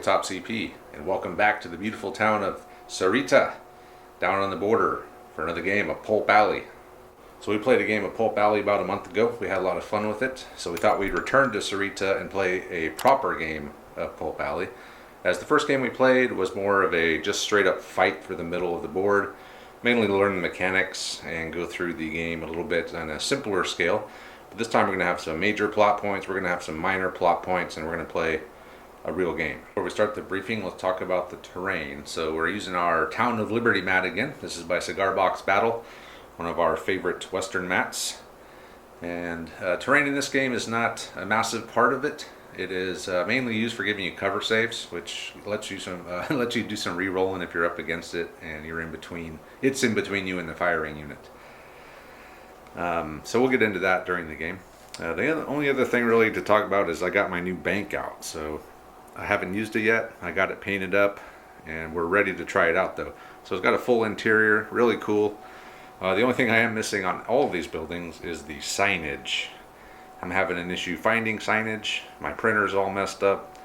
Tabletop CP, and welcome back to the beautiful town of Sarita, down on the border, for another game of Pulp Alley. So we played a game of Pulp Alley about a month ago. We had a lot of fun with it, so we thought we'd return to Sarita and play a proper game of Pulp Alley. As the first game we played was more of a just straight up fight for the middle of the board, mainly to learn the mechanics and go through the game a little bit on a simpler scale. But this time we're going to have some major plot points, we're going to have some minor plot points, and we're going to play a real game. Before we start the briefing, let's talk about the terrain. So we're using our Town of Liberty mat again. This is by Cigar Box Battle, one of our favorite Western mats. And terrain in this game is not a massive part of it. It is mainly used for giving you cover saves, which lets you do some re-rolling if you're up against it and you're in between. It's in between you and the firing unit. So we'll get into that during the game. The only other thing really to talk about is I got my new bank out. So I haven't used it yet. I got it painted up and we're ready to try it out though. So it's got a full interior, really cool. The only thing I am missing on all of these buildings is the signage. I'm having an issue finding signage. My printer's all messed up.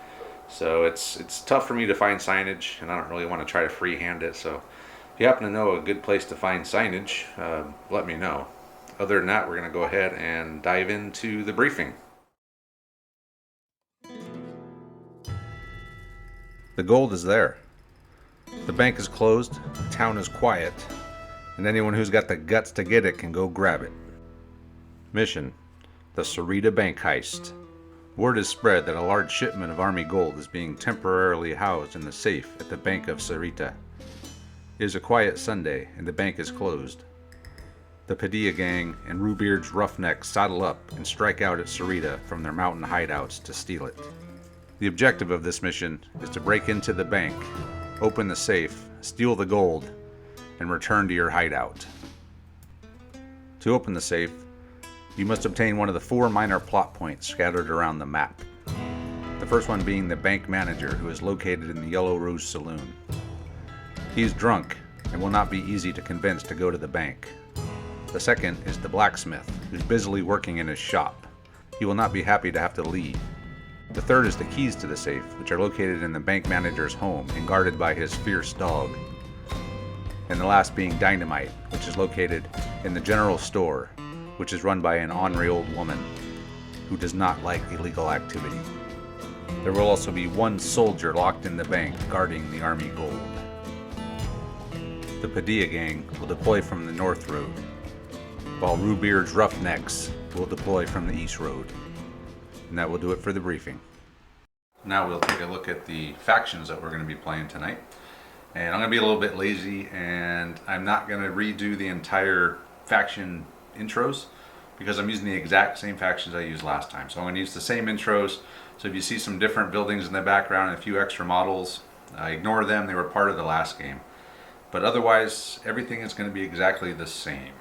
So it's tough for me to find signage, and I don't really want to try to freehand it. So if you happen to know a good place to find signage, let me know. Other than that, we're going to go ahead and dive into the briefing. The gold is there. The bank is closed, the town is quiet, and anyone who's got the guts to get it can go grab it. Mission: the Sarita Bank Heist. Word is spread that a large shipment of Army gold is being temporarily housed in the safe at the Bank of Sarita. It is a quiet Sunday and the bank is closed. The Padilla gang and Rubeard's Roughnecks saddle up and strike out at Sarita from their mountain hideouts to steal it. The objective of this mission is to break into the bank, open the safe, steal the gold, and return to your hideout. To open the safe, you must obtain one of the 4 minor plot points scattered around the map. The first one being the bank manager, who is located in the Yellow Rose Saloon. He is drunk and will not be easy to convince to go to the bank. The second is the blacksmith, who's busily working in his shop. He will not be happy to have to leave. The third is the keys to the safe, which are located in the bank manager's home and guarded by his fierce dog. And the last being dynamite, which is located in the general store, which is run by an ornery old woman who does not like illegal activity. There will also be 1 soldier locked in the bank guarding the army gold. The Padilla gang will deploy from the north road, while Rubeard's Roughnecks will deploy from the east road. And that will do it for the briefing. Now we'll take a look at the factions that we're going to be playing tonight. And I'm going to be a little bit lazy, and I'm not going to redo the entire faction intros because I'm using the exact same factions I used last time. So I'm going to use the same intros. So if you see some different buildings in the background and a few extra models, ignore them. They were part of the last game. But otherwise, everything is going to be exactly the same.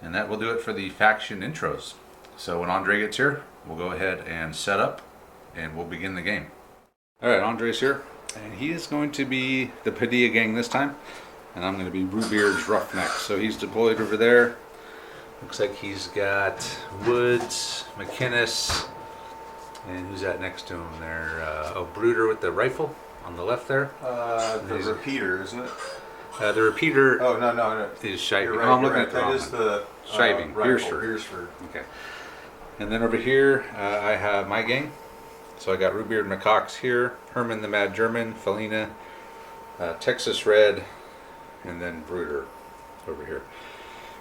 And that will do it for the faction intros. So when Andre gets here, we'll go ahead and set up and we'll begin the game. Alright, Andre's here. And he is going to be the Padilla gang this time. And I'm going to be Bluebeard's Roughnecks. So he's deployed over there. Looks like he's got Woods, McInnes, and who's that next to him there? Bruder with the rifle on the left there. The repeater, isn't it? The repeater. Oh no! Is Shiving. You're right. Oh, I'm looking at the That wrong is one. the Shiving. Beersford. Okay. And then over here, I have my gang. So I got Rubeard McCox here, Herman the Mad German, Felina, Texas Red, and then Bruder over here.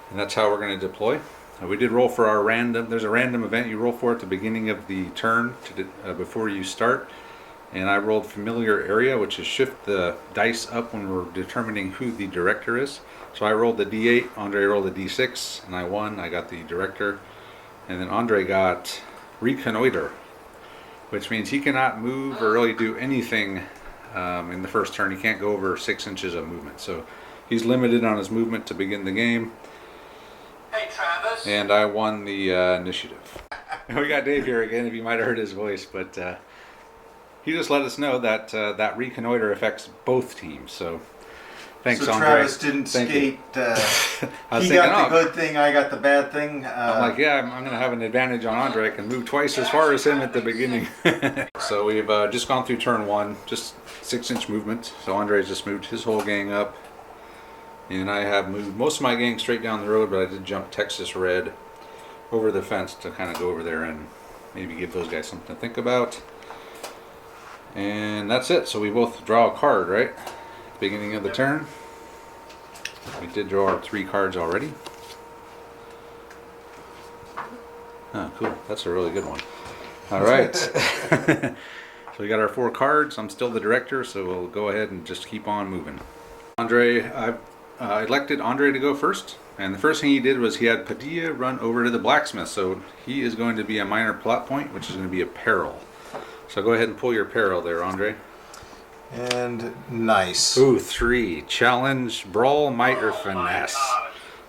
And that's how we're going to deploy. We did roll for our random. There's a random event you roll for at the beginning of the turn before you start. And I rolled familiar area, which is shift the dice up when we're determining who the director is. So I rolled the D8, Andre rolled the D6, and I won. I got the director. And then Andre got reconnoiter, which means he cannot move or really do anything in the first turn. He can't go over 6 inches of movement. So he's limited on his movement to begin the game. Hey, Travis. And I won the initiative. We got Dave here again, if you might have heard his voice, but he just let us know that that reconnoiter affects both teams. So thanks, so Andre. Travis didn't skate. He got the good thing, I got the bad thing. I'm like, yeah, I'm going to have an advantage on Andre. I can move twice as far as him at the beginning. So we've just gone through turn 1, just 6-inch movement. So Andre's just moved his whole gang up. And I have moved most of my gang straight down the road, but I did jump Texas Red over the fence to kind of go over there and maybe give those guys something to think about. And that's it. So we both draw a card, right? Beginning of the turn. We did draw our 3 cards already. Oh, cool. That's a really good one. All right. So we got our 4 cards. I'm still the director, so we'll go ahead and just keep on moving. Andre, I've elected Andre to go first. And the first thing he did was he had Padilla run over to the blacksmith. So he is going to be a minor plot point, which is going to be a peril. So go ahead and pull your peril there, Andre. And nice. Ooh, 3. Challenge, brawl, might, or finesse.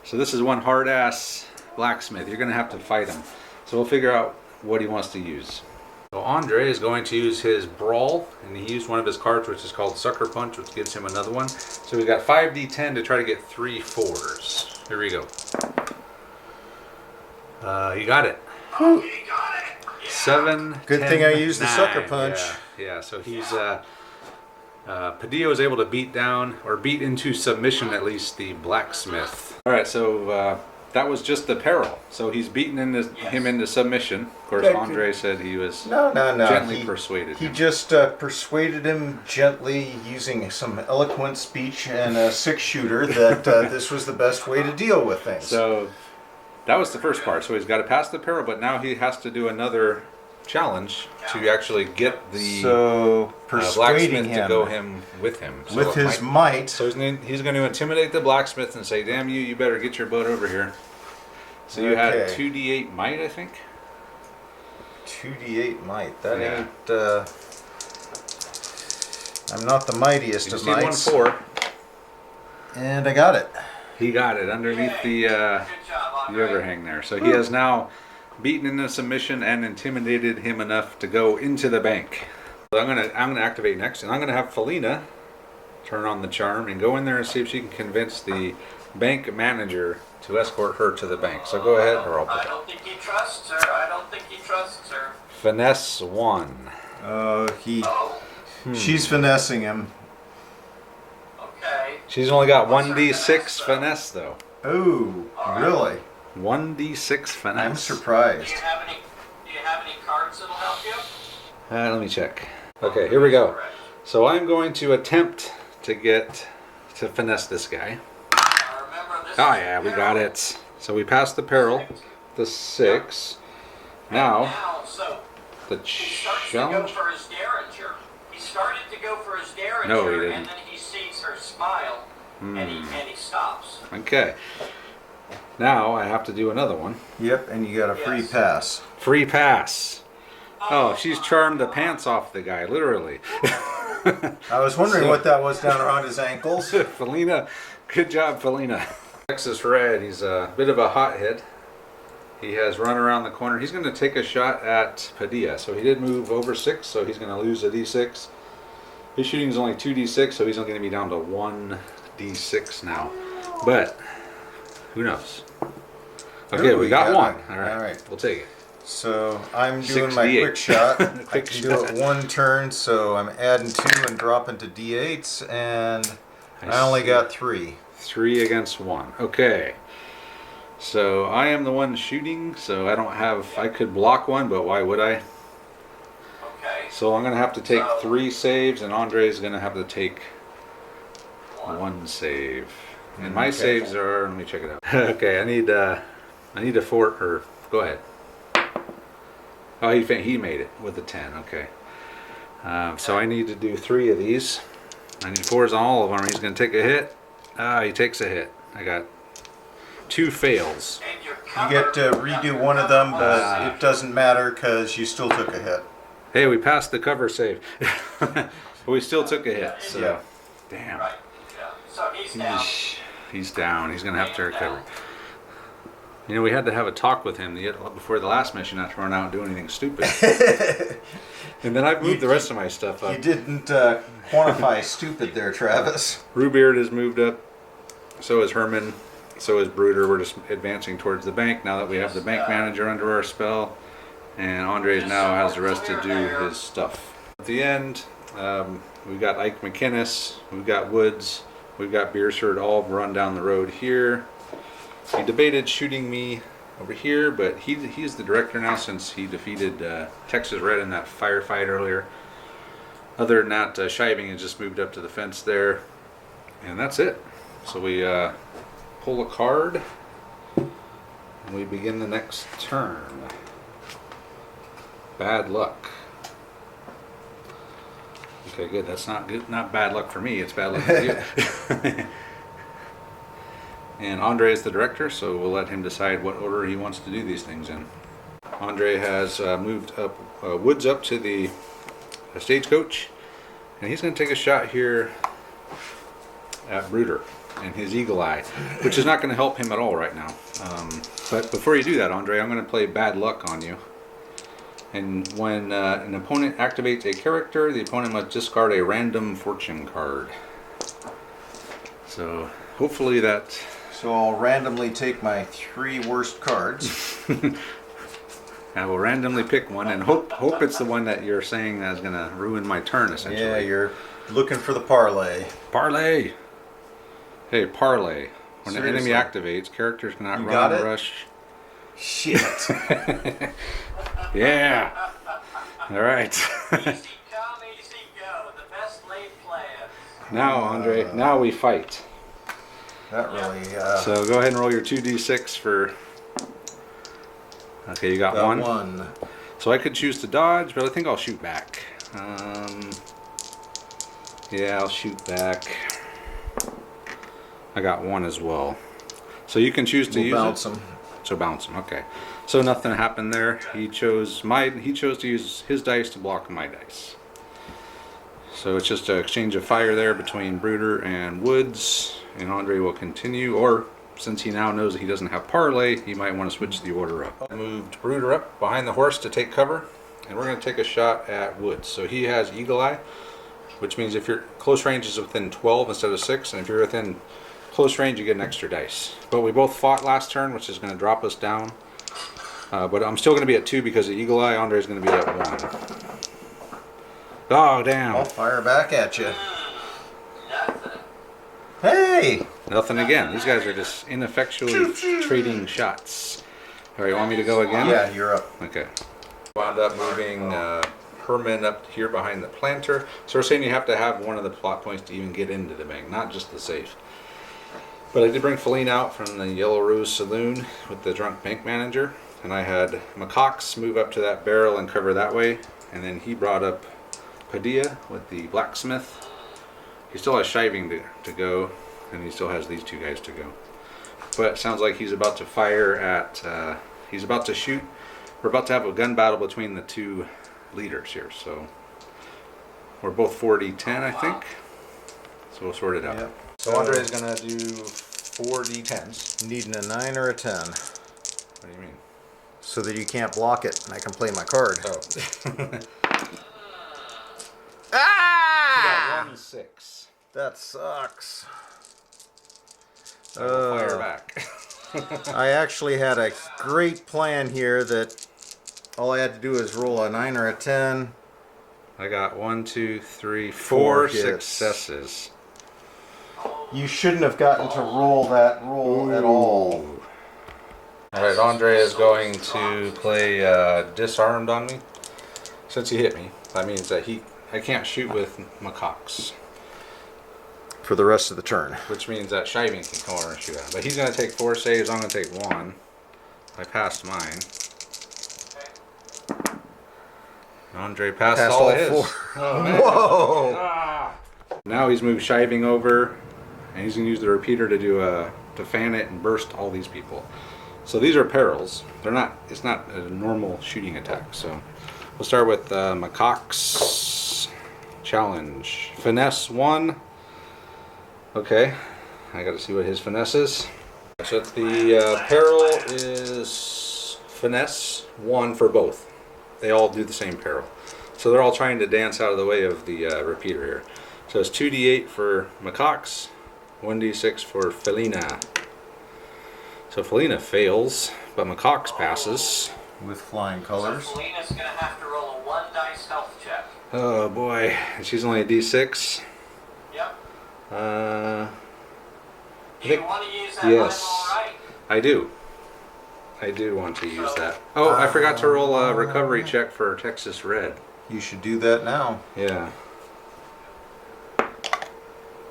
So this is one hard-ass blacksmith. You're going to have to fight him. So we'll figure out what he wants to use. So Andre is going to use his brawl, and he used one of his cards, which is called Sucker Punch, which gives him another one. So we've got 5d10 to try to get 3 4s. Here we go. You got it. Oh, you got it. 7. Good 10, thing I used 9. the Sucker Punch. Yeah. So he's Padilla was able to beat down, or beat into submission at least, the blacksmith. All right, so that was just the peril. So he's beaten him into submission. Of course, Andre said he was gently persuaded him. He just persuaded him gently using some eloquent speech and a 6-shooter that this was the best way to deal with things. So that was the first part. So he's got to pass the peril, but now he has to do another challenge to actually get the blacksmith to go with him. So with his might. So he's going to intimidate the blacksmith and say, damn you better get your butt over here. So you had 2d8 might, I think? 2d8 might. That ain't... I'm not the mightiest of mights. You need 1 4. And I got it. He got it underneath the overhang there. So he has now beaten into submission and intimidated him enough to go into the bank. So I'm gonna activate next, and I'm gonna have Felina turn on the charm and go in there and see if she can convince the bank manager to escort her to the bank. So go ahead, or I'll put it. I don't think he trusts her. I don't think he trusts her. Finesse 1. She's finessing him. Okay. She's only got 1d6 finesse though. Oh, really? 1d6 finesse. I'm surprised. Do you have any cards that'll help you? Let me check. Okay, here we go. So I'm going to attempt to finesse this guy. Remember, this Oh yeah, we got it. So we passed the peril, the 6. Now, the challenge. He started to go for his derringer. No, he didn't. And then he sees her smile, and he stops. Okay. Now I have to do another one. Yep, and you got a free pass. Free pass. Oh, she's charmed the pants off the guy, literally. I was wondering what that was down around his ankles. Felina, good job, Felina. Texas Red, he's a bit of a hothead. He has run around the corner. He's going to take a shot at Padilla. So he did move over 6, so he's going to lose a d6. His shooting is only 2d6, so he's only going to be down to 1d6 now. But who knows? Okay, we got one. All right, we'll take it. So I'm doing 6d8. my quick shot. I Quick can do it shot. one turn, so I'm adding 2 and dropping to d8s, and I only got 3. 3 against 1. Okay. So I am the one shooting, so I don't have. I could block one, but why would I? Okay. So I'm going to have to take 3 saves, and Andre's going to have to take 1 save. And my saves are. Let me check it out. Okay, I need a 4. Or go ahead. Oh, he made it with a 10. Okay. So I need to do 3 of these. I need 4s on all of them. He's going to take a hit. He takes a hit. I got 2 fails. And you're You get to redo one of them, but it doesn't matter because you still took a hit. Hey, we passed the cover save. But we still took a hit. So, Yeah. damn. right. Yeah. So he's down. He's down. He's going to have to recover. You know, we had to have a talk with him before the last mission not to run out and do anything stupid. And then I've moved the rest of my stuff up. You didn't quantify stupid there, Travis. Rubeard has moved up. So is Herman. So is Bruder. We're just advancing towards the bank now that we have the bank manager under our spell. And Andres now has the rest to do his stuff. At the end, we've got Ike McInnes. We've got Woods. We've got Beersford all run down the road here. He debated shooting me over here, but he's the director now since he defeated Texas Red in that firefight earlier. Other than that, Shiving has just moved up to the fence there. And that's it. So we pull a card, and we begin the next turn. Bad luck. Okay, good. That's not good. Not bad luck for me. It's bad luck for you. And Andre is the director, so we'll let him decide what order he wants to do these things in. Andre has moved up Woods up to the stagecoach, and he's going to take a shot here at Bruder and his eagle eye, which is not going to help him at all right now. But before you do that, Andre, I'm going to play bad luck on you. And when an opponent activates a character, the opponent must discard a random fortune card. So hopefully that. So I'll randomly take my 3 worst cards. I will randomly pick one and hope it's the one that you're saying is going to ruin my turn, essentially. Yeah, you're looking for the parlay. Parlay. Hey, parlay. When an enemy Seriously? activates, characters cannot You run, got it? rush. Shit. Yeah. All right. Easy come, easy go. The best laid plans. Now, Andre. Now we fight. That really. So go ahead and roll your 2d6 for. Okay, you got one. One. So I could choose to dodge, but I think I'll shoot back. Yeah, I'll shoot back. I got 1 as well. So you can choose to use bounce it. them. So bounce him. Okay. So nothing happened there. He chose to use his dice to block my dice. So it's just an exchange of fire there between Bruder and Woods, and Andre will continue. Or since he now knows that he doesn't have parlay, he might want to switch the order up. I moved Bruder up behind the horse to take cover, and we're going to take a shot at Woods. So he has Eagle Eye, which means if your close range is within 12 instead of 6, and if you're within close range, you get an extra dice. But we both fought last turn, which is going to drop us down. But I'm still going to be at 2 because of Eagle Eye. Andre is going to be at 1. Oh, damn. I'll fire back at you. Nothing. Hey! Nothing again. These guys are just ineffectually trading shots. All right, you want me to go again? Yeah, you're up. Okay. Wound up moving Herman up here behind the planter. So we're saying you have to have one of the plot points to even get into the bank, not just the safe. But I did bring Felina out from the Yellow Rose Saloon with the drunk bank manager. And I had McCox move up to that barrel and cover that way. And then he brought up Padilla with the blacksmith. He still has Shiving to go. And he still has these 2 guys to go. But it sounds like he's about to fire at... he's about to shoot. We're about to have a gun battle between the 2 leaders here. So we're both 40-10, I think. So we'll sort it out. Yep. So Andre is going to do 4 D10s. Needing a 9 or a 10. What do you mean? So that you can't block it and I can play my card. Oh. Ah! You got 1 6. That sucks. So we'll fire back. I actually had a great plan here that all I had to do is roll a 9 or a 10. I got 1, 2, 3, 4 4 hits. successes. You shouldn't have gotten to roll that roll at all. Alright, Andre is going to play disarmed on me. Since he hit me, that means that I can't shoot with macaques. For the rest of the turn. Which means that Shiving can come over and shoot at him. But he's going to take 4 saves, I'm going to take 1. I passed mine. Andre passed all his. 4. Oh, man. Whoa! Ah. Now he's moved Shiving over, and he's going to use the repeater to fan it and burst all these people. So these are perils. They're not. It's not a normal shooting attack. So we'll start with macaques challenge. Finesse 1. Okay, I got to see what his finesse is. So the peril is finesse 1 for both. They all do the same peril. So they're all trying to dance out of the way of the repeater here. So it's 2d8 for macaques, 1d6 for Felina. So Felina fails, but macaques passes. With flying colors. So Felina's going to have to roll a 1 dice health check. Oh boy, and she's only a d6. Yep. I Do you think- want to use that yes. line all right? I do. I do want to use that. Oh, I forgot to roll a recovery check for Texas Red. You should do that now. Yeah.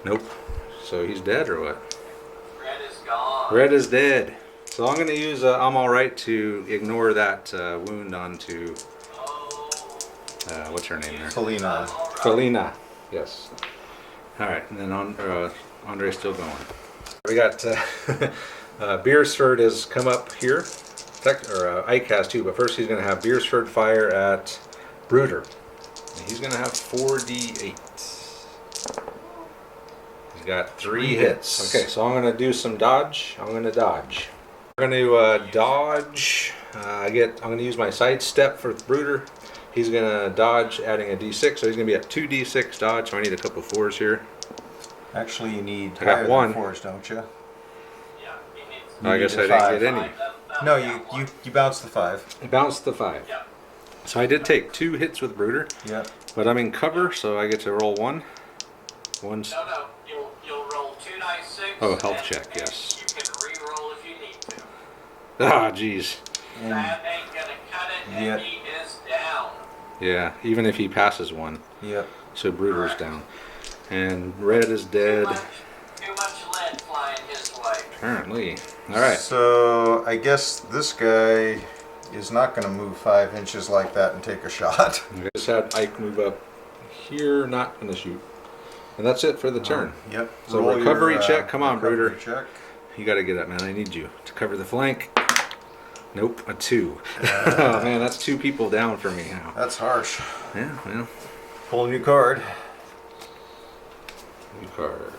Nope. So he's dead or what? Red is gone. Red is dead. So I'm going to use I'm alright to ignore that wound onto, Oh. what's her name there? Felina. Felina. Yes. Alright, and then Andre's still going. We got Beersford has come up here. Ike has too, but first he's going to have Beersford fire at Brooder. And he's going to have 4d8. He's got 3 hits. Okay, so I'm going to do some dodge. I'm going to dodge. I'm going to dodge. I'm going to use my sidestep for Brooder. He's going to dodge, adding a d6, so he's going to be at 2d6 dodge, so I need a couple 4s here. Actually, you need I got higher 1. than 4s, don't you? Yeah, he needs You I need guess a I didn't 5. get any. No, you bounced the 5. I bounced the 5. Yeah. So I did take 2 hits with Brooder, Yeah. but I'm in cover, so I get to roll 1. One's No, you'll roll 2 dice 6. Oh, health and- check, and yes. You can re-roll if you need to. ah, jeez. And That ain't gonna cut it, and Yeah. he is down. Yeah, even if he passes 1, yep. so Brooder's down, and Red is dead. Too much lead flying his way. Apparently. All right. So I guess this guy is not going to move 5 inches like that and take a shot. I just had Ike move up here, not gonna shoot, and that's it for the turn. Yep. So Roll recovery your, check. Come on, recovery Brooder. Check. You got to get up, man. I need you to cover the flank. Nope, a 2. Oh man, that's 2 people down for me now. That's harsh. Yeah, well, Pull a new card. new card.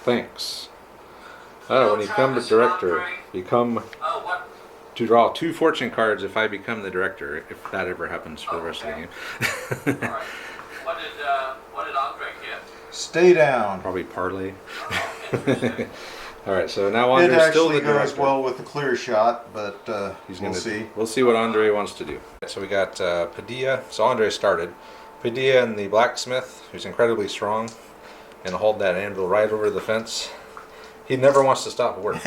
Thanks. Oh, when you become the director, become Oh, what? to draw 2 fortune cards if I become the director, if that ever happens for the rest of the game. All right. What did Andre get? Stay down. Probably parlay. Oh, interesting. All right, so now It Andre's still actually the goes director. well with the clear shot, but He's we'll gonna see. We'll see what Andre wants to do. So we got Padilla. So Andre started. Padilla and the blacksmith, who's incredibly strong, and hold that anvil right over the fence. He never wants to stop work.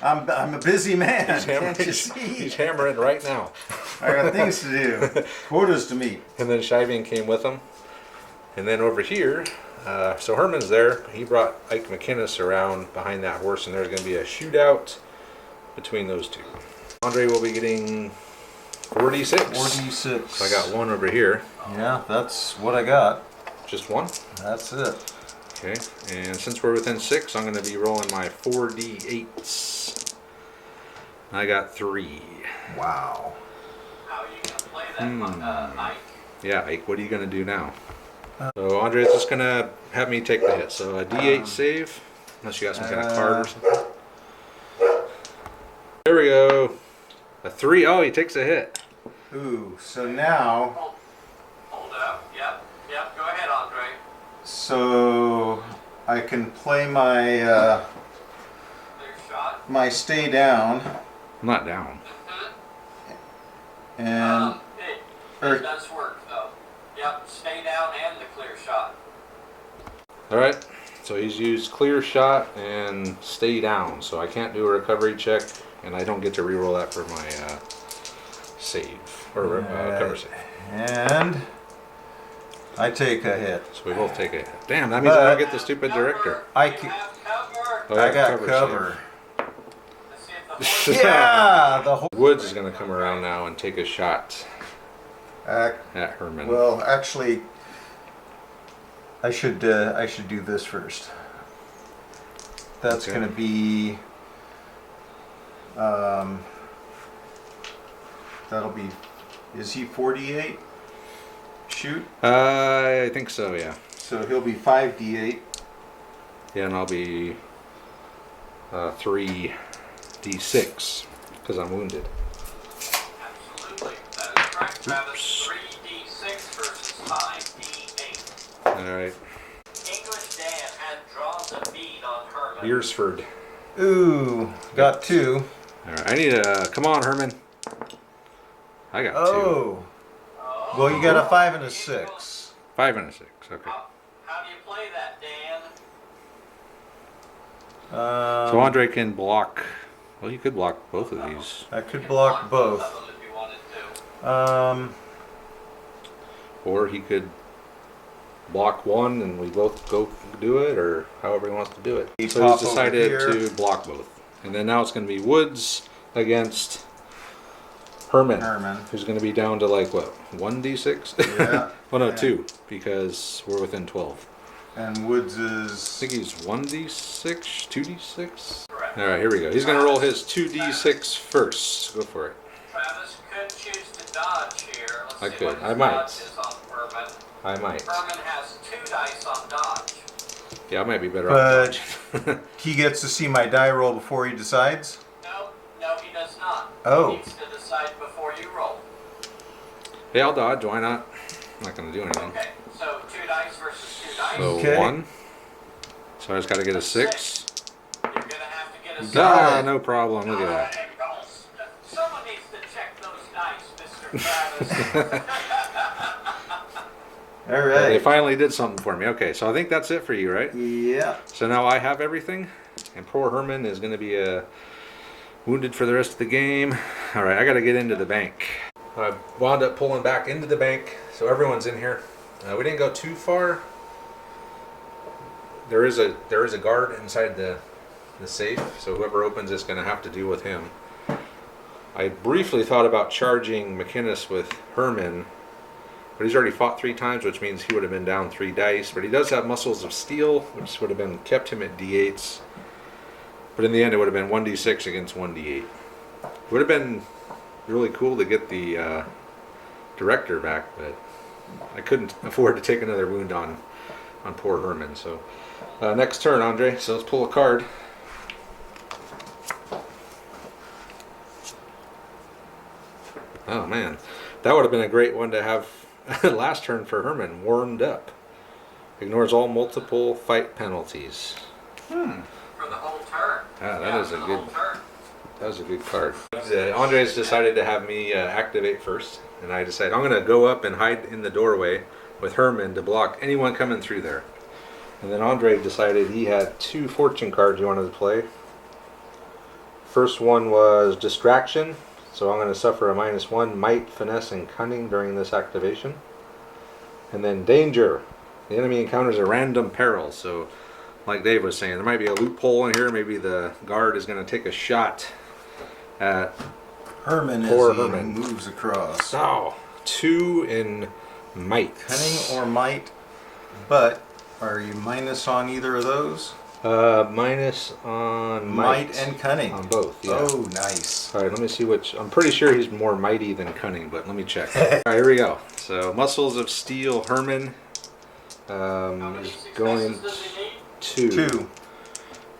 I'm a busy man. Can't you He's see? hammering right now. I got things to do. Quotas to meet. And then Shiving came with him. And then over here, so Herman's there. He brought Ike McInnes around behind that horse, and there's going to be a shootout between those 2. Andre will be getting 46. 46. So I got 1 over here. Yeah, that's what I got. Just 1. That's it. Okay. And since we're within 6, I'm going to be rolling my 4d8s. I got 3. Wow. How are you gonna play that, Ike? Yeah, Ike, what are you going to do now? So Andre's just going to have me take the hit. So a d8 save. Unless you got some kind of card or something. There we go. A 3. Oh, he takes a hit. Ooh, so now... Hold up. Yep. Go ahead, Andre. So I can play my Clear shot. my stay down, I'm not down. and It does work, though. Yep, stay down and the clear shot. Alright, so he's used clear shot and stay down, so I can't do a recovery check, and I don't get to reroll that for my save, or cover save. and I take a hit. So we both take it. Damn, that means I don't get the stupid director. I You can, have cover. Oh, I yeah, got save. cover. Let's see if the horse Yeah, the whole. Woods is going to come around now and take a shot at Herman. Well, actually, I should do this first. That's Okay. going to be. That'll be. Is he 48? Shoot. I think so, yeah. So he'll be 5d8. Yeah, and I'll be 3d6 because I'm wounded. Absolutely. That is correct, Travis. 3d6 versus 5d8. Alright. English Dan had drawn the bead on Herman. Beersford. Ooh, got 2. Alright, I need a. Come on, Herman. I got 2. Oh. Well, you got a 5 and a 6. 5 and a 6. Okay. How do you play that, Dan? So Andre can block. Well, you could block both of these. I could block both. Of them if you wanted to. Or he could block one and we both go do it, or however he wants to do it. So pop he's over decided here. to block both. And then now it's going to be Woods against Herman. Who's going to be down to like what? 1d6? Yeah. Well, no, Yeah. 2, because we're within 12. And Woods I is. think he's 1d6, 2d6. Correct. All right, here we go. He's going to roll his 2d6 first. Go for it. Travis could choose to dodge here. Let's I see could. what his I might. dodge is on Herman. I might. Herman has 2 dice on dodge. Yeah, I might be better off. But he gets to see my die roll before he decides. No, he does not. Oh. He needs to decide before you roll. Yeah, I'll dodge. Why not? I'm not going to do anything. Okay, so 2 dice versus 2 dice. So Okay. 1. So I just got to get a 6. You're going to have to get a 6. got it. No problem. Look at that. Someone needs to check those dice, Mr. Travis. All They right. finally did something for me. Okay, so I think that's it for you, right? Yeah. So now I have everything, and poor Herman is going to be wounded for the rest of the game. All right, I got to get into the bank. I wound up pulling back into the bank, so everyone's in here. We didn't go too far. There is a guard inside the safe, so whoever opens it's going to have to deal with him. I briefly thought about charging McInnes with Herman, but he's already fought 3 times, which means he would have been down 3 dice. But he does have muscles of steel, which would have been kept him at d8s. But in the end, it would have been 1d6 against 1d8. It would have been really cool to get the director back, but I couldn't afford to take another wound on poor Herman. So next turn, Andre. So let's pull a card. Oh man, that would have been a great one to have last turn for Herman. Warmed up. Ignores all multiple fight penalties. For the whole turn. Ah, that Yeah, is a for the good. whole turn. That was a good card. Andres decided to have me activate first, and I decided I'm going to go up and hide in the doorway with Herman to block anyone coming through there. And then Andre decided he had 2 fortune cards he wanted to play. First one was distraction, so I'm going to suffer a -1 might, finesse, and cunning during this activation. And then danger. The enemy encounters a random peril, so like Dave was saying, there might be a loophole in here. Maybe the guard is going to take a shot at Herman Poor as he Herman. moves across. 2 in might. Cunning or might, but are you minus on either of those? Minus on might. And cunning. On both, yeah. Oh, nice. All right, let me see which. I'm pretty sure he's more mighty than cunning, but let me check. All right, here we go. So, muscles of steel, Herman How many is going successes does he need? 2. 2.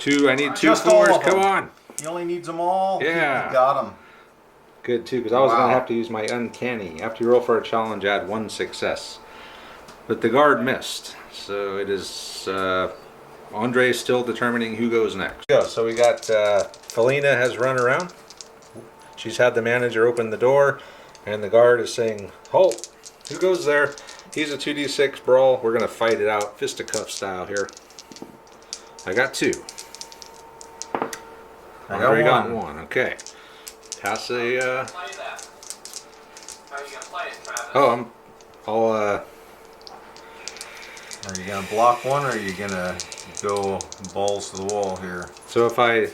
2. I need 2 Just all 4s. of them. Come on. He only needs them all. Yeah. He got them. Good too, because I was Wow. going to have to use my uncanny. After you roll for a challenge, add 1 success. But the guard missed. So it is Andre still determining who goes next. So we got Felina has run around. She's had the manager open the door, and the guard is saying, "Halt! Who goes there?" He's a 2d6 brawl. We're going to fight it out, fisticuff style here. I got 2. Andre got 1. Okay. Pass a. Play that. How are you gonna play it, Travis? I'll Are you gonna block one, or are you gonna go balls to the wall here? So if I.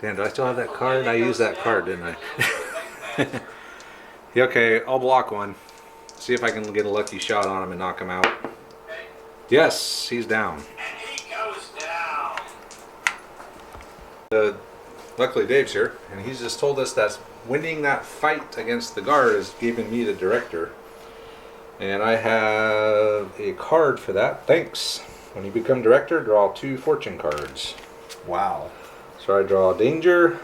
Dan, do I still have that card? I used that card, didn't I? Yeah, okay, I'll block one. See if I can get a lucky shot on him and knock him out. Okay. Yes, he's down. And he goes down. Luckily Dave's here, and he's just told us that winning that fight against the guard is giving me the director. And I have a card for that. Thanks. When you become director, draw 2 fortune cards. Wow. So I draw danger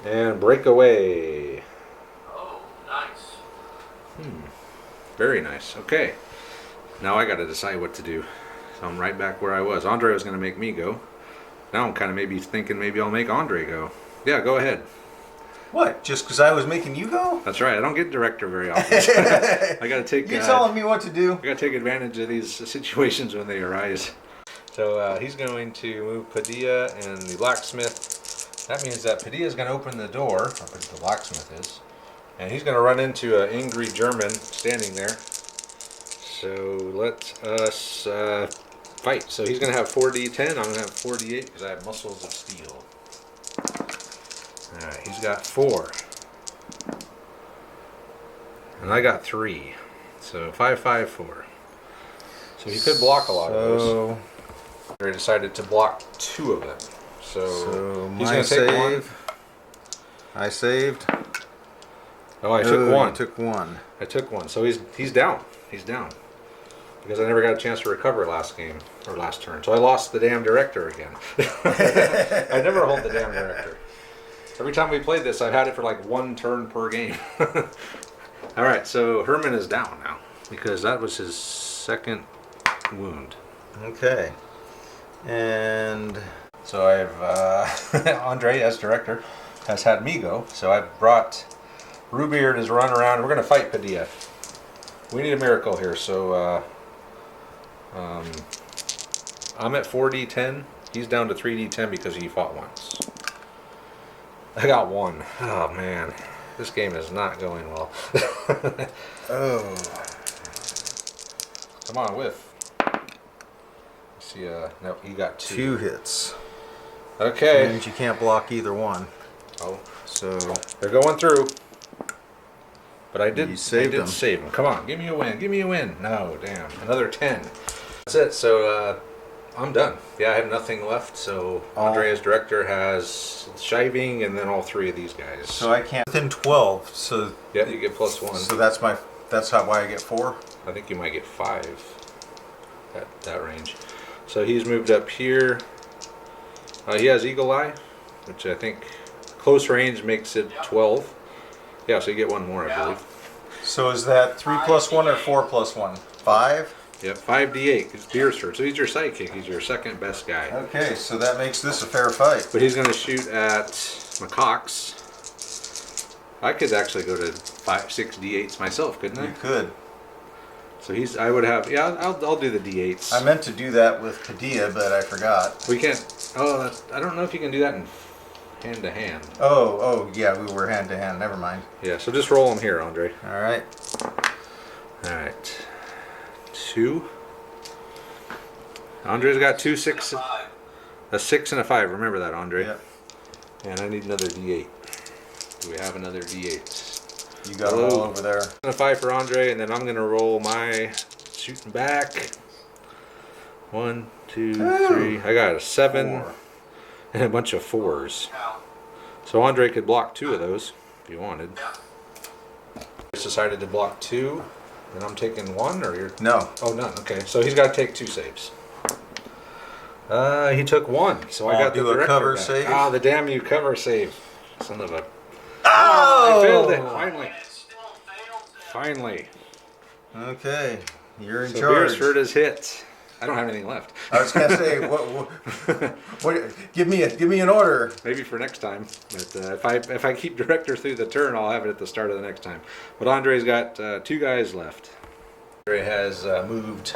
and breakaway. Oh, nice. Very nice. Okay. Now I got to decide what to do. So I'm right back where I was. Andre was going to make me go. Now I'm kind of maybe thinking maybe I'll make Andre go. Yeah, go ahead. What? Just because I was making you go? That's right. I don't get director very often. I got to take. You telling me what to do? I got to take advantage of these situations when they arise. So he's going to move Padilla and the blacksmith. That means that Padilla is going to open the door, or the blacksmith is, and he's going to run into an angry German standing there. So let us fight. So he's going to have 4d10. I'm going to have 4d8 because I have muscles of steel. Alright, he's got 4. And I got 3. So 5, 5, 4. So he could block a lot of those. I decided to block 2 of them. So he's my going to take save. 1. I saved. Oh, I took 1. You took 1. I took 1. So he's down. He's down. Because I never got a chance to recover last game, or last turn. So I lost the damn director again. I never hold the damn director. Every time we played this, I've had it for like 1 turn per game. Alright, so Herman is down now. Because that was his 2nd wound. Okay. And so I have Andre as director has had me go. So I brought Rubeard as run around. We're going to fight Padilla. We need a miracle here. So I'm at 4d10. He's down to 3d10 because he fought once. I got 1. Oh man, this game is not going well. oh, Come on, whiff. See, no, you got 2. 2 hits. Okay. And you can't block either one. Oh, So they're going through. But I did saved him. save him. Come on, give me a win. Give me a win. No, damn. Another 10. That's it. So I'm done. Yeah, I have nothing left. So Andrea's director has Shiving and then all 3 of these guys. so I can't within 12. So Yeah, you get +1. so that's how why I get 4. I think you might get 5 at that range. So he's moved up here. He has Eagle Eye, which I think close range makes it 12. Yeah, so you get 1 more, I believe. So is that 3 + 1 or 4 + 1? 5. Yep, 5d8. It's Beersford. So he's your sidekick. He's your 2nd best guy. Okay, so that makes this a fair fight. But he's going to shoot at McCox. I could actually go to 5, 6 d8s myself, couldn't I? You could. So I would have. Yeah, I'll do the d8s. I meant to do that with Padilla, but I forgot. We can't. Oh, I don't know if you can do that in hand to hand. Oh, yeah, we were hand to hand. Never mind. Yeah, so just roll them here, Andre. All right. All right. 2. Andre's got 2 6. A 6 and a 5. Remember that, Andre. Yep. And I need another d8. Do we have another d8? You got them all over there. And a 5 for Andre, and then I'm gonna roll my shooting back. 1, 2, 3. I got a 7 4. and a bunch of 4s. So Andre could block 2 of those if you wanted. Just decided to block 2, and I'm taking 1, or you're No. Oh, none. Okay, so he's got to take 2 saves. He took one, so I I'll got do the a director cover back. save. Ah, the damn you cover save. Son of a... Oh! I failed it, finally. It still failed to Finally. Okay, you're in So charge. Beersford is hit. I don't have anything left. I was gonna say, what? Give me an order. Maybe for next time. But if I keep director through the turn, I'll have it at the start of the next time. But Andre's got 2 guys left. Andre has moved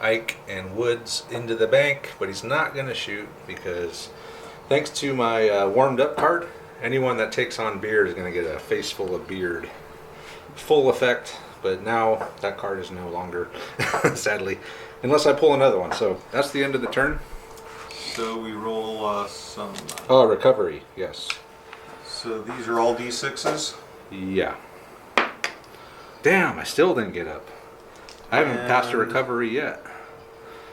Ike and Woods into the bank, but he's not going to shoot because thanks to my warmed up card, anyone that takes on beard is going to get a face full of beard. Full effect, but now that card is no longer, sadly, unless I pull another one. So that's the end of the turn. So we roll some. Oh, recovery, yes. So these are all D6s? Yeah. Damn, I still didn't get up. I haven't passed a recovery yet.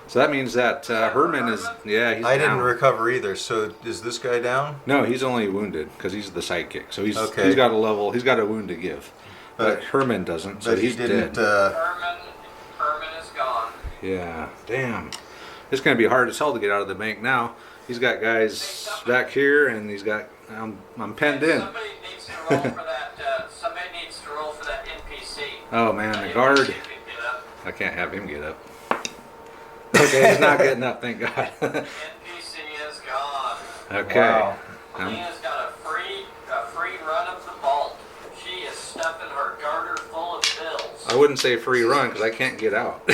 So that means that Herman is, yeah, he's I down. didn't recover either. So is this guy down? No, he's only wounded because he's the sidekick. So he's Okay. got a wound to give. But Herman doesn't, so But he's he didn't. dead. Herman is gone. Yeah, damn. It's going to be hard as hell to get out of the bank now. He's got guys back here, and he's got, I'm penned in. Somebody needs to roll for that. Somebody needs to roll for that NPC. Oh man, the NPC guard. can get up. I can't have him get up. Okay, he's not getting up, thank God. NPC is gone. Okay. Wow. Felina's got a free run of the vault. She is stuffing her garter full of bills. I wouldn't say free run because I can't get out.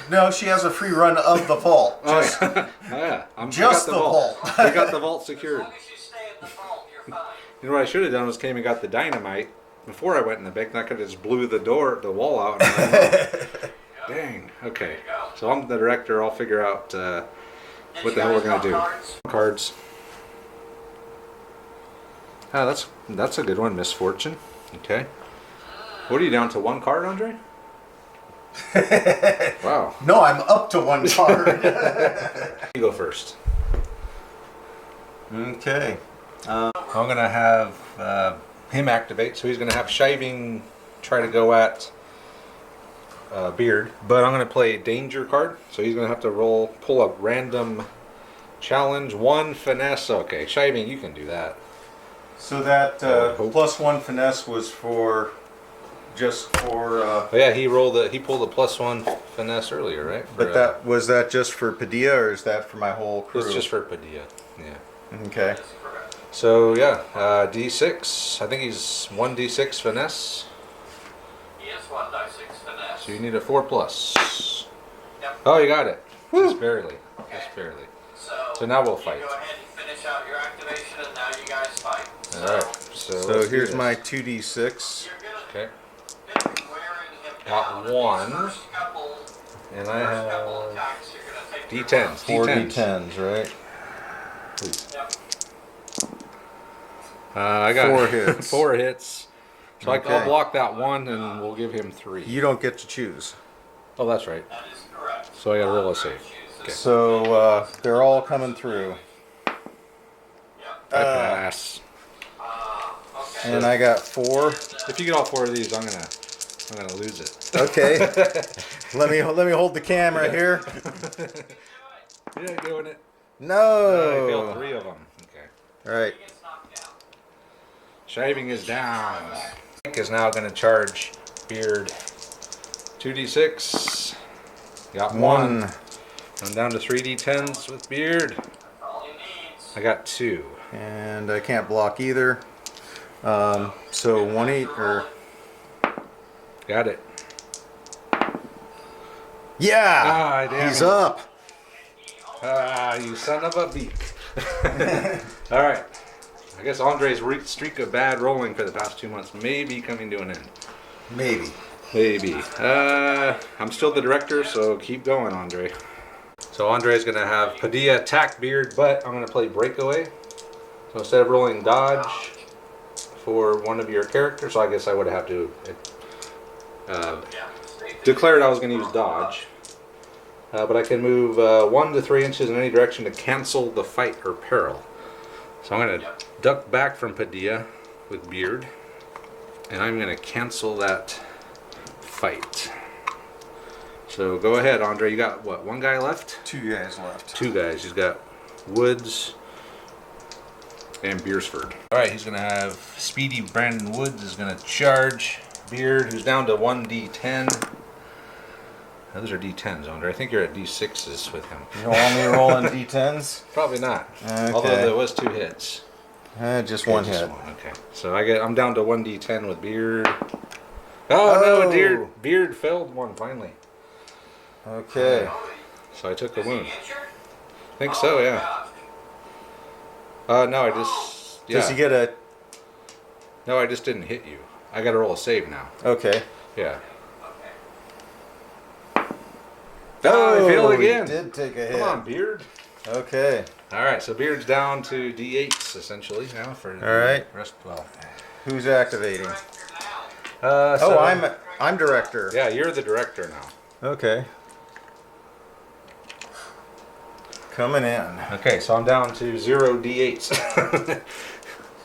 No, she has a free run of the vault. Oh yeah, oh, yeah. Just we got the vault. We got the vault As secured. long as you stay in the vault, you're fine. You know what I should have done was came and got the dynamite before I went in the bank. And I could have just blew the wall out. And dang. Okay. So I'm the director. I'll figure out Did what you the hell we're guys gonna draw do. cards? Cards. Ah, that's a good one. Misfortune. Okay. What are you down to? 1 card, Andre? Wow. No, I'm up to 1 card. You go first. Okay. I'm gonna have him activate, so he's gonna have Shiving try to go at Beard, but I'm gonna play a danger card, so he's gonna have to pull a random challenge, 1 finesse. Okay, Shiving, you can do that. So that hope. +1 finesse was just for. Oh, yeah, he pulled a +1 finesse earlier, right? But was that just for Padilla, or is that for my whole crew? It's just for Padilla. Yeah. Okay. So yeah, D6. I think he's 1d6 finesse. He is 1 6 finesse. So you need a 4+. Yep. Oh, you got it. Just barely. Okay. Just barely. So now we'll you fight. Go ahead and finish out your activation, and now you guys fight. All right. So So let's do here's this. my 2d6. You're gonna Okay. be wearing him Got down. And 1. these first couple And I have attacks, you're gonna take your D10s. buffs. 4 D10s. d10s, right? Yep. I got 4 hits. 4 hits. So I'll Okay. block that 1, and we'll give him 3. You don't get to choose. Oh, that's right. That is correct. So I got to roll a save. Okay. So they're all coming through. Yep. I pass. Okay. And I got 4. If you get all 4 of these, I'm gonna lose it. Okay. let me hold the camera here. Yeah, doing it. I failed No. 3 of them. Okay. All right. He gets knocked down. Shaving is down. Mike is now going to charge Beard 2d6. Got 1. 1. I'm down to 3d10s with Beard. All he needs. I got 2. And I can't block either. So 1-8 or Got it. yeah. Ah, damn He's it. up. Ah, you son of a beak. All right. I guess Andre's streak of bad rolling for the past 2 months may be coming to an end. Maybe. Maybe. I'm still the director, so keep going, Andre. So Andre's going to have Padilla attack Beard, but I'm going to play Breakaway. So instead of rolling dodge for one of your characters, so I guess I would have to declared I was going to use dodge. But I can move 1 to 3 inches in any direction to cancel the fight or peril. So I'm going to duck back from Padilla with Beard. And I'm going to cancel that fight. So So go ahead, Andre. You got what? One guy left? 2 guys left. Two guys. He's got Woods and Beersford. All right, he's gonna have Speedy Brandon Woods is gonna charge Beard, who's down to 1d10. Now, those are d10s, Andre. I think you're at d6s with him. You don't want me rolling d10s? Probably not. Okay. Although there was 2 hits. Just one Just hit. one, okay. So I'm down to 1d10 with Beard. Oh, no, Beard failed one finally. Okay. So I took the Is he wound. injured? I think so, yeah. No, I just. Yeah. Does he get a... No, I just didn't hit you. I got to roll a save now. Okay. Yeah. Okay. Oh, I failed again. He did take a hit. Come on, Beard. Okay. All right, so Beard's down to d8s essentially now for the right. rest. Well, Who's activating? so, I'm director. Yeah, you're the director now. Okay. Coming in. Okay, so I'm down to 0 d8s.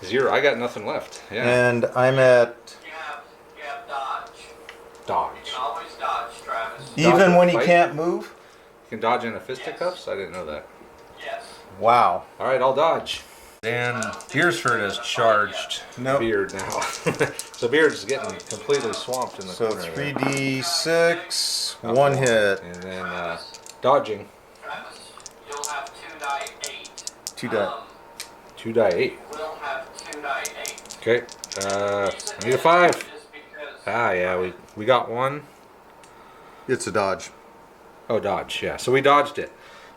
0. I got nothing left. Yeah. And I'm at... You have dodge. Dodge. You can always dodge, Travis. Even when he fight? can't move? You can dodge into fisticuffs? I didn't know that. Yes. Wow. All right, I'll dodge. And Beersford has charged Nope. Beard now. So Beard's getting completely swamped in the So corner. there. 3d6, Got one hit. And then dodging. Travis, you'll have 2 die 8. 2 die. 2 die 8. We'll have 2 die 8. Okay. I need a 5. Ah, yeah, we got one. It's a dodge. Oh, dodge, yeah. So we dodged it.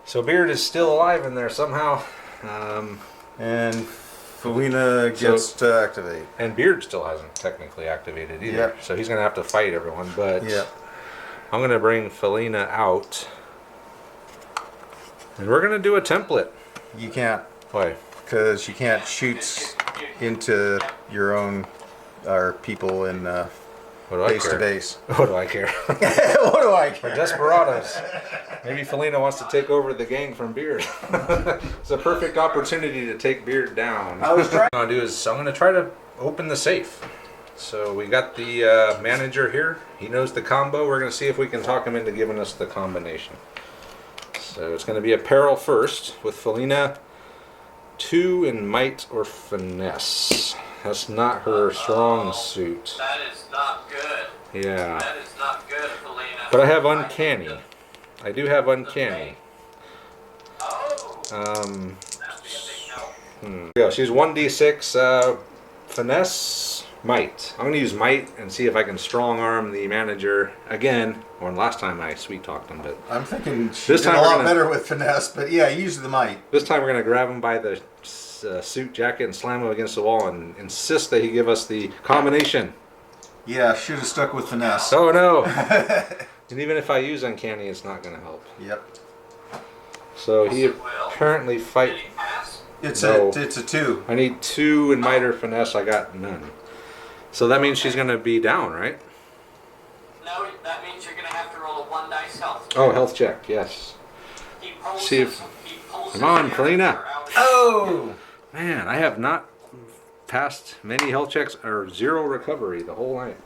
So Beard is still alive in there somehow. And Felina gets to activate. And Beard still hasn't technically activated either. Yep. So he's going to have to fight everyone. But Yeah. I'm going to bring Felina out. And we're going to do a template. You can't, Why? because you can't shoot into your own, or people in What do I base to care? base. What do I care? What do I We're care? desperados. Maybe Felina wants to take over the gang from Beard. It's a perfect opportunity to take Beard down. I was trying. What I'm going to do is I'm going to try to open the safe. So we got the manager here. He knows the combo. We're going to see if we can talk him into giving us the combination. So it's going to be a peril first with Felina 2 in might or finesse. That's not her strong suit. That is not good. Yeah. That is not good, Felina. But I have uncanny. I do have uncanny. Oh, that'd be a big help. Yeah, she's 1d6 finesse might. I'm gonna use might and see if I can strong arm the manager again. Or last time I sweet talked him, but I'm thinking she This did time a we're lot gonna- better with finesse, but yeah, use the might. this time we're gonna grab him by the suit jacket and slam him against the wall and insist that he give us the combination. Yeah, should have stuck with finesse. Oh no! And even if I use uncanny, it's not gonna help. Yep. So he Yes, it will. apparently Did fight. he pass? It's No. a 2. I need 2 in might or finesse. I got none. So that means she's gonna be down, right? No, that means you're going to have to roll a 1 dice health. Oh, health check. Yes. He pulls See if- he pulls Come on, his Felina. character out. Oh! Man, I have not passed many health checks or 0 recovery the whole night.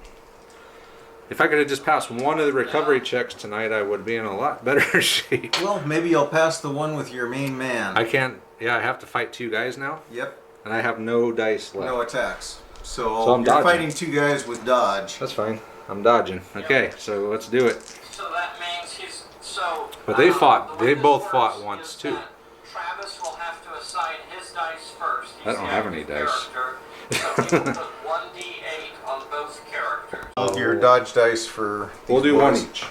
If I could have just passed one of the recovery checks tonight, I would be in a lot better shape. Well, maybe you'll pass the one with your main man. I can't. Yeah, I have to fight 2 guys now, Yep. and I have no dice left. No attacks. So So, I'm you're dodging. fighting 2 guys with dodge. That's fine. I'm dodging. Okay, so let's do it. So that means he's so. But they fought- the way they this both works fought once, is too. that Travis will have to assign his dice first. I He's don't the have any active dice. character, So he will put 1d8 on both characters. Your dodge dice for. We'll these do one boys. each.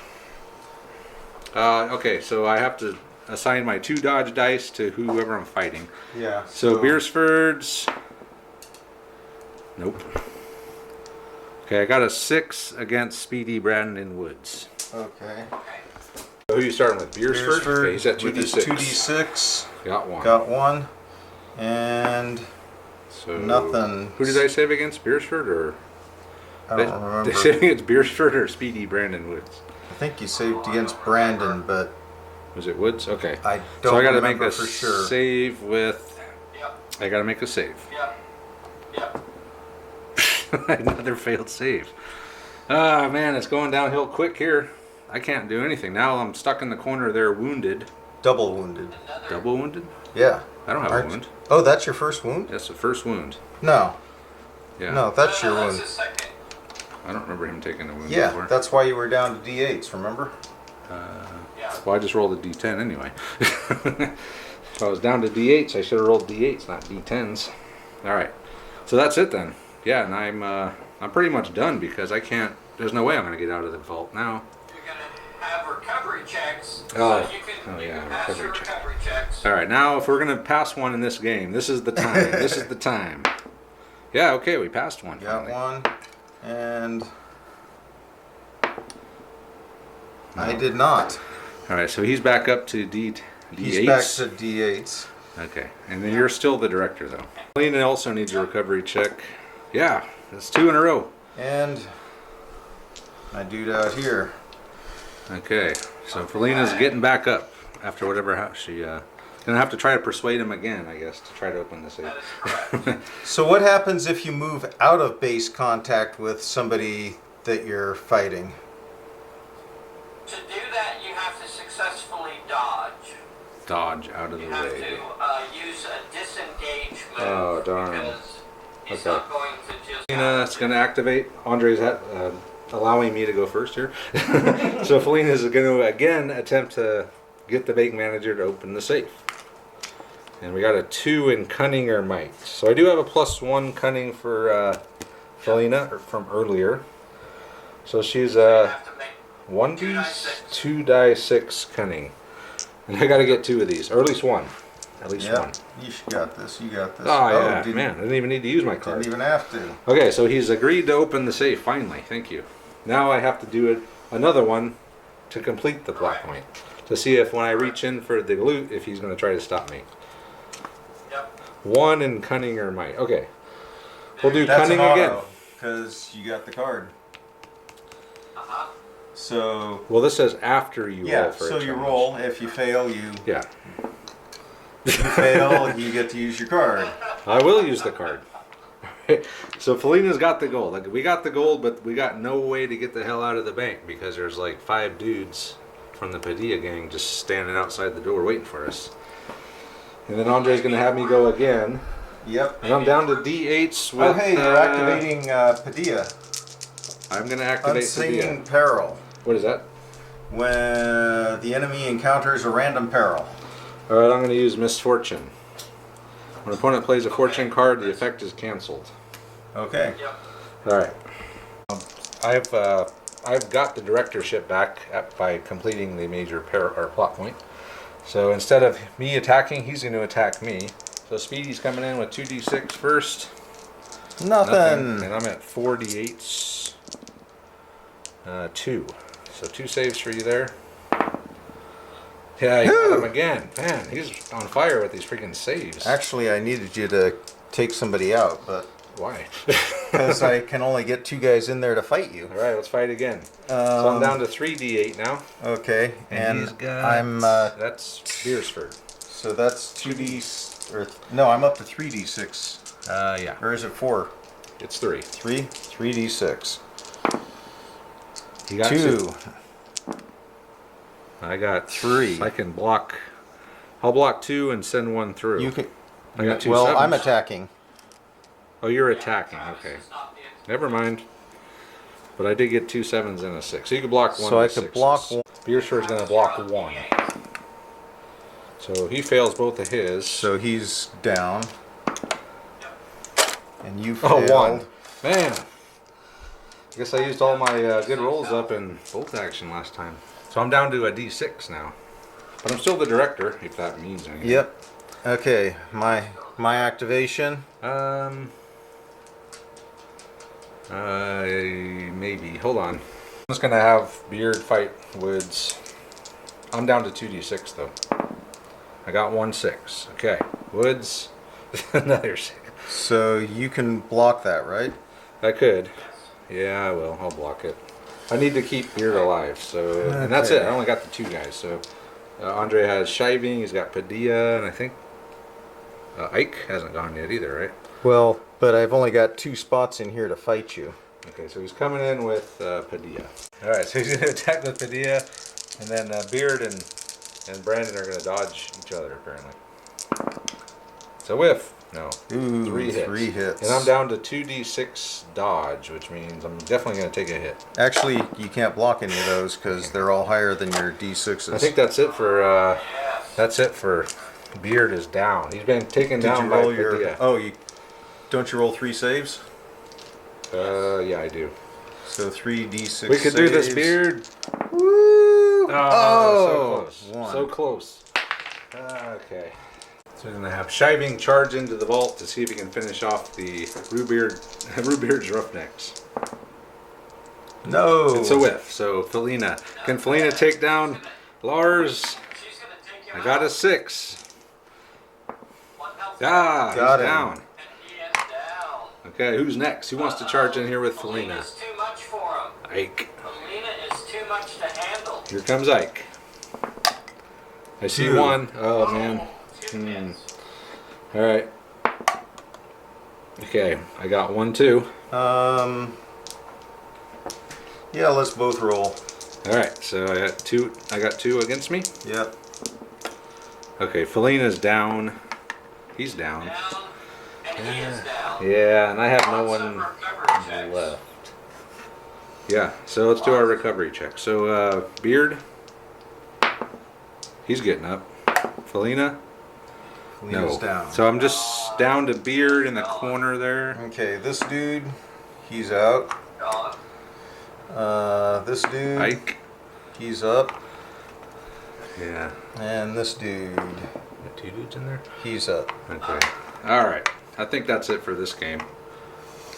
Okay, so I have to assign my 2 dodge dice to whoever I'm fighting. Yeah. So Beersford's. Nope. Okay, I got a 6 against Speedy Brandon Woods. Okay. So who are you starting with? Beersford? Okay, he's at with his 2d6. 2d6. Got 1. Got 1. And So nothing. Who did I save against? Beersford or? I They don't remember. saved against Beersford or Speedy Brandon Woods? I think you saved against Brandon, but Was it Woods? Okay. I So don't I got to remember make a for sure. save with. Yep, I got to make a save. yep. Another failed save. Ah, man, it's going downhill quick here. I can't do anything. Now I'm stuck in the corner there, wounded. Double wounded. Double wounded? Yeah. I don't have a wound. Oh, that's your first wound? That's the first wound. No. Yeah. No, that's your That's wound. his second. I don't remember him taking a wound Yeah, before. that's why you were down to D8s, remember? Yeah. Well, I just rolled a D10 anyway. If I was down to D8s, I should have rolled D8s, not D10s. All right. So that's it then. Yeah, and I'm pretty much done because I can't. There's no way I'm going to get out of the vault now. You're gonna have recovery checks. Oh. So you can, Oh, you yeah, can pass your recovery check. recovery checks. All right, now if we're going to pass one in this game, this is the time. This is the time. Yeah, okay, we passed one. Got Finally. one. And I did not. All right, so he's back up to D8s. He's back to D8s. Okay, and then you're still the director, though. Felina also needs a recovery check. Yeah, that's 2 in a row. And my dude out here. Okay, so Felina's getting back up after whatever she. Gonna have to try to persuade him again, I guess, to try to open the safe. That is correct. So what happens if you move out of base contact with somebody that you're fighting? To do that, you have to successfully dodge. Dodge out of the You have way. to use a disengage move. Oh, darn. Because he's Okay. not going to just. Felina's gonna activate. Andre's allowing me to go first here. So Felina's going to again attempt to get the bank manager to open the safe. And we got a 2 in cunning or might. So I do have a +1 cunning for Felina from earlier. So she's You have to make 1d 2d6 cunning. And I got to get 2 of these, or at least one. At least one. You got this. You got this. Oh yeah, didn't, man! I didn't even need to use my Didn't card. even have to. Okay, so he's agreed to open the safe. Finally, thank you. Now I have to do it another one to complete the plot point to see if when I reach in for the loot, if he's going to try to stop me. Yep. 1 in cunning or might. Okay, we'll do That's cunning an again. because you got the card. Uh-huh. So Well, this says after you yeah, roll for so a you challenge. roll. If you fail, you Yeah, fail. You get to use your card. I will use the card. So Felina's got the gold. Like we got the gold, but we got no way to get the hell out of the bank because there's like 5 dudes from the Padilla gang just standing outside the door waiting for us. And then Andre's gonna have me go again, Yep. and I'm down to D8s with. Oh hey, you're activating Padilla. I'm gonna activate Unseen Padilla. peril. What is that? When the enemy encounters a random peril. All right, I'm gonna use misfortune. When an opponent plays a fortune card, the effect is canceled. Okay. Yep. All right. I've got the directorship back by completing the major plot point. So instead of me attacking, he's going to attack me. So Speedy's coming in with 2d6 first. Nothing. And I'm at 4d8s. 2. So 2 saves for you there. Yeah, you got him again. Man, he's on fire with these freaking saves. Actually, I needed you to take somebody out, but Why? because I can only get 2 guys in there to fight you. All right, let's fight again. So I'm down to 3d8 now. Okay, and he's got, I'm that's Beersford. so that's 2d or no, I'm up to 3d6. Yeah, Or is it 4? it's 3. 3d6. You got 2. I got 3. I can block. I'll block 2 and send 1 through. You can. I got 2 Well, sevens. I'm attacking. Oh, you're attacking. Okay, Stop the never mind. But I did get 2 sevens and a 6. So you can block 1. So I of the could block sixes. one. Beersford's going to block 1. So he fails both of his. So he's down. And you failed. Oh, 1. Man. I guess I used all my good rolls up in bolt action last time. So I'm down to a D6 now. But I'm still the director, if that means anything. Yep. Okay. My activation. Maybe. Hold on. I'm just gonna have Beard fight Woods. I'm down to 2d6 though. I got 1 6. Okay. Woods. Another 6. So you can block that, right? I could. Yeah, I will. I'll block it. I need to keep Beard alive. So, and that's it. I only got the 2 guys. So, Andre has Shiving. He's got Padilla, and I think Ike hasn't gone yet either, right? Well, but I've only got 2 spots in here to fight you. Okay, so he's coming in with Padilla. All right, so he's going to attack with Padilla, and then Beard and Brandon are going to dodge each other, apparently. It's a whiff. No. Ooh, 3 hits. 3 hits. And I'm down to 2d6 dodge, which means I'm definitely going to take a hit. Actually, you can't block any of those because they're all higher than your d6s. I think that's it for Beard is down. He's been taken Did down you by roll Padilla. your? Oh, don't you roll 3 saves? Yeah, I do. So 3d6. We could do this, saves. Beard. Woo! Oh, so close. One. So close. Okay. So we're gonna have Shiving charge into the vault to see if he can finish off the Rubeard's Roughnecks. No. It's a whiff. So Felina, can Felina take down Lars? She's gonna take him I got out. a 6. Got Ah, Got he's him. down. And he is down. Okay, who's next? Who wants to charge in here with Felina? Felina's too much for him. Ike. Felina is too much to handle. Here comes Ike. I see 2. 1. Oh man. 2 hits. All right. Okay, I got 1 too. Yeah, let's both roll. All right, so I got 2. I got 2 against me. Yep. Okay, Felina's down. He's down. Down. And he is down. Yeah, and I have no Lots of one recovery checks. left. Yeah, so let's do our recovery check. So Beard, he's getting up. Felina, Felina's no. down. So I'm just down to Beard in the corner there. Okay, this dude, he's out. Gone. This dude, Ike. he's up. Yeah. And this dude, Got 2 dudes in there. he's up. Okay. All right. I think that's it for this game.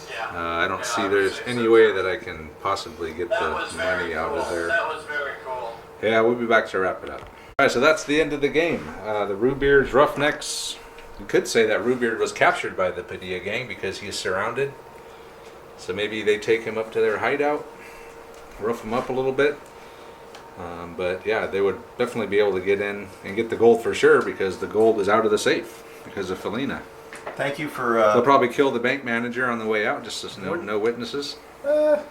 Yeah. I don't Yeah, see I would there's say any so. way that I can possibly get That the was very money out cool. of there. That was very cool. Yeah, we'll be back to wrap it up. All right, so that's the end of the game. The Rubeard's Roughnecks. You could say that Rubeard was captured by the Padilla gang because he's surrounded. So maybe they take him up to their hideout, rough him up a little bit. But yeah, they would definitely be able to get in and get the gold for sure because the gold is out of the safe because of Felina. Thank you for. They'll probably kill the bank manager on the way out, just as no witnesses. Why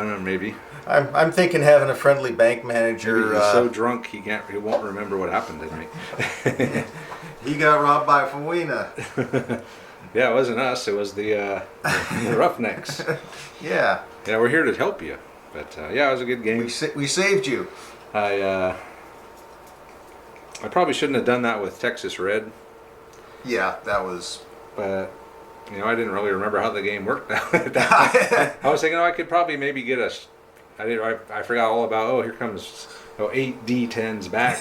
not? Maybe. I'm thinking having a friendly bank manager. Maybe he's so drunk he won't remember what happened tonight. He got robbed by Felina. Yeah, it wasn't us. It was the Roughnecks. Yeah. Yeah, we're here to help you. But yeah, it was a good game. We saved you. I probably shouldn't have done that with Texas Red, Yeah, that was. but you know I didn't really remember how the game worked. I was thinking, I could probably maybe get a. I forgot all about. Oh, here comes 8 D10s back.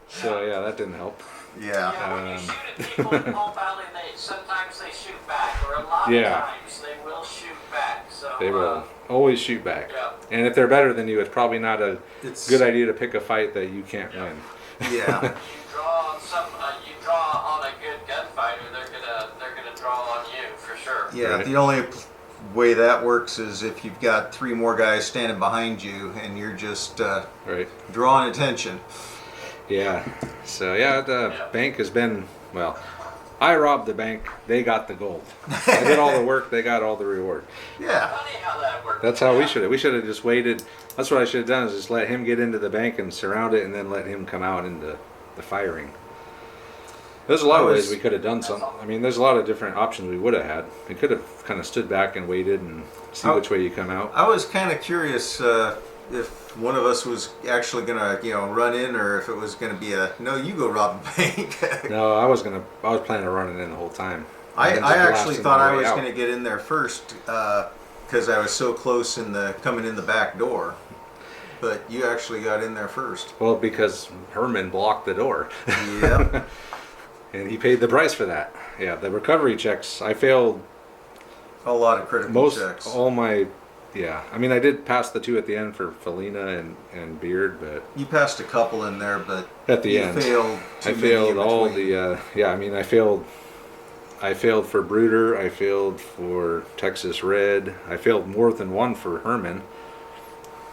So yeah, that didn't help. Yeah. Yeah, when you shoot at people in Pulp Valley, sometimes they shoot back, or a lot Yeah. of times they will shoot back. So They will always shoot back. Yeah. And if they're better than you, it's probably not a It's- good idea to pick a fight that you can't win. Yeah. you draw on you draw on a good gunfighter, they're gonna draw on you for sure. Yeah. Right. The only way that works is if you've got 3 more guys standing behind you and you're just Right. drawing attention. Yeah. So yeah, the bank has been, well, I robbed the bank, they got the gold. I did all the work, they got all the reward. Yeah. Funny how that works. That's how we should have just waited. That's what I should have done, is just let him get into the bank and surround it and then let him come out into the firing. There's a lot of ways we could have done something. I mean, there's a lot of different options we would have had. We could have kind of stood back and waited and see which way you come out. I was kind of curious if one of us was actually gonna, run in, or if it was gonna be no, you go rob the bank. No, I was planning on running in the whole time. I And then just actually blasting thought my I way was out. gonna get in there first because I was so close coming in the back door. But you actually got in there first. Well, because Herman blocked the door. Yep. And he paid the price for that. Yeah, the recovery checks, I failed A lot of critical checks. all my, yeah. I mean, I did pass the 2 at the end for Felina and Beard, but You passed a couple in there, but at the you end, failed. I failed all the, yeah, I mean, I failed for Brooder, I failed for Texas Red, I failed more than one for Herman.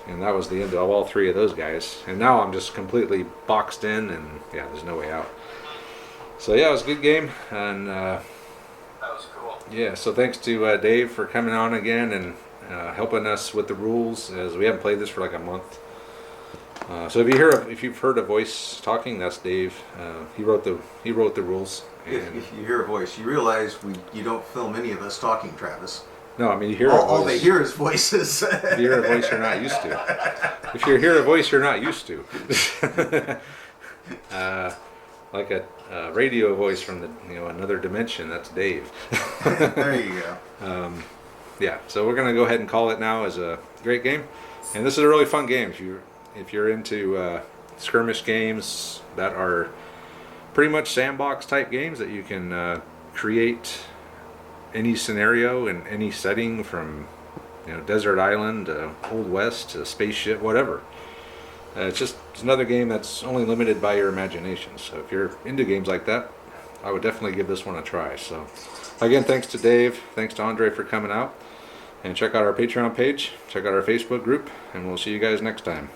And that was the end of all 3 of those guys. And now I'm just completely boxed in, and yeah, there's no way out. So yeah, it was a good game, and Yeah, so thanks to Dave for coming on again and helping us with the rules, as we haven't played this for like a month. So if you've heard a voice talking, that's Dave. He wrote the rules. And If you hear a voice, you realize you don't film any of us talking, Travis. no, I mean you hear a voice. All they hear is voices. If you hear a voice you're not used to. If you hear a voice you're not used to. Like a radio voice from another dimension. That's Dave. There you go. Yeah, so we're gonna go ahead and call it now as a great game, and this is a really fun game if you're into skirmish games that are pretty much sandbox type games that you can create any scenario in any setting, from desert island to old west to spaceship, whatever. It's another game that's only limited by your imagination. So if you're into games like that, I would definitely give this one a try. So again, thanks to Dave, thanks to Andre for coming out, and check out our Patreon page, check out our Facebook group, and we'll see you guys next time.